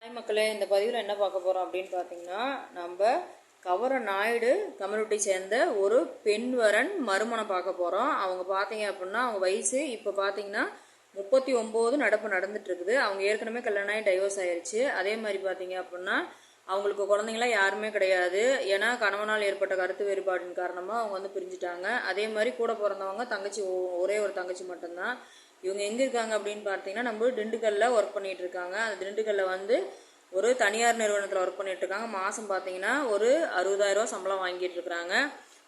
Hi மக்களே, இந்த பதிவில் என்ன பார்க்க போகிறோம் அப்படின்னு பார்த்தீங்கன்னா, நம்ம கவர நாயுடு கம்யூனிட்டி சேர்ந்த ஒரு பெண் வரன் மறுமணம் பார்க்க போகிறோம். அவங்க பார்த்தீங்க அப்படின்னா அவங்க வயசு இப்போ பார்த்தீங்கன்னா 39 நடந்துட்டு இருக்குது. அவங்க ஏற்கனவே கல்யாணம் ஆகி டைவர்ஸ் ஆயிடுச்சு. அதே மாதிரி பார்த்தீங்க அப்படின்னா அவங்களுக்கு குழந்தைங்களாம் யாருமே கிடையாது. ஏன்னா கணவனால் ஏற்பட்ட கருத்து வேறுபாடின் காரணமாக அவங்க வந்து பிரிஞ்சுட்டாங்க. அதே மாதிரி கூட பிறந்தவங்க தங்கச்சி, ஒரே ஒரு தங்கச்சி மட்டும்தான். இவங்க எங்கே இருக்காங்க அப்படின்னு பார்த்தீங்கன்னா நம்ம திண்டுக்கல்லில் ஒர்க் பண்ணிகிட்டு இருக்காங்க. அந்த திண்டுக்கல்லில் வந்து ஒரு தனியார் நிறுவனத்தில் ஒர்க் பண்ணிட்டு இருக்காங்க. மாதம் பார்த்தீங்கன்னா ஒரு 60,000 சம்பளம் வாங்கிட்டு இருக்கிறாங்க.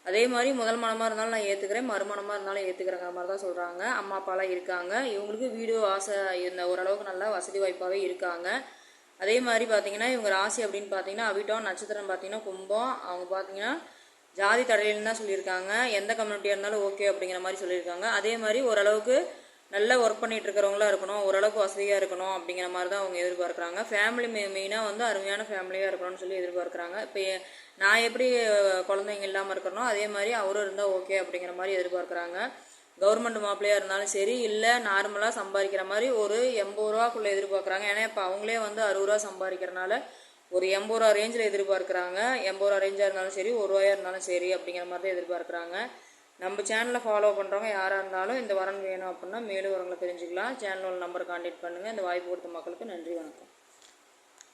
அதே மாதிரி முதல் மனமாக இருந்தாலும் நான் ஏற்றுக்கிறேன், மறுமணமாக இருந்தாலும் ஏற்றுக்கிறேங்கிற மாதிரி தான் சொல்கிறாங்க. அம்மா அப்பாலாம் இருக்காங்க. இவங்களுக்கு வீடு ஆசை இந்த ஓரளவுக்கு நல்லா வசதி வாய்ப்பாகவே இருக்காங்க. அதே மாதிரி பார்த்தீங்கன்னா இவங்க ராசி அப்படின்னு பார்த்தீங்கன்னா அவிட்டம், நட்சத்திரம் பார்த்தீங்கன்னா கும்பம். அவங்க பார்த்தீங்கன்னா ஜாதி தடையில்னு தான் சொல்லியிருக்காங்க. எந்த கம்யூனிட்டியாக இருந்தாலும் ஓகே அப்படிங்கிற மாதிரி சொல்லியிருக்காங்க. அதே மாதிரி ஓரளவுக்கு நல்லா ஒர்க் பண்ணிட்டு இருக்கிறவங்களா இருக்கணும், ஓரளவுக்கு வசதியாக இருக்கணும் அப்படிங்கிற மாதிரி தான் அவங்க எதிர்பார்க்குறாங்க. ஃபேமிலி மெயினாக வந்து அருமையான ஃபேமிலியாக இருக்கணும்னு சொல்லி எதிர்பார்க்குறாங்க. இப்போ நான் எப்படி குழந்தைங்க இல்லாமல் இருக்கிறனோ அதே மாதிரி அவரும் இருந்தால் ஓகே அப்படிங்கிற மாதிரி எதிர்பார்க்குறாங்க. கவர்மெண்ட் மாப்பிள்ளையாக இருந்தாலும் சரி, இல்லை நார்மலாக சம்பாதிக்கிற மாதிரி ஒரு 80 ரூபாக்குள்ளே எதிர்பார்க்குறாங்க. ஏன்னா இப்போ அவங்களே வந்து 60 ரூபா சம்பாதிக்கிறனால ஒரு 80 ரூபா ரேஞ்சில் எதிர்பார்க்குறாங்க. 80 ரூபா ரேஞ்சாக இருந்தாலும் சரி, 1 ரூபாயாக இருந்தாலும் சரி அப்படிங்கிற மாதிரி தான் எதிர்பார்க்குறாங்க. நம்ம சேனலை ஃபாலோ பண்ணுறவங்க யாராக இருந்தாலும் இந்த வரன் வேணும் அப்படின்னா மேலும் வரங்களை தெரிஞ்சுக்கலாம். சேனலோட நம்பரை கான்டாக்ட் பண்ணுங்கள். இந்த வாய்ப்பு கொடுத்த மக்களுக்கு நன்றி, வணக்கம்.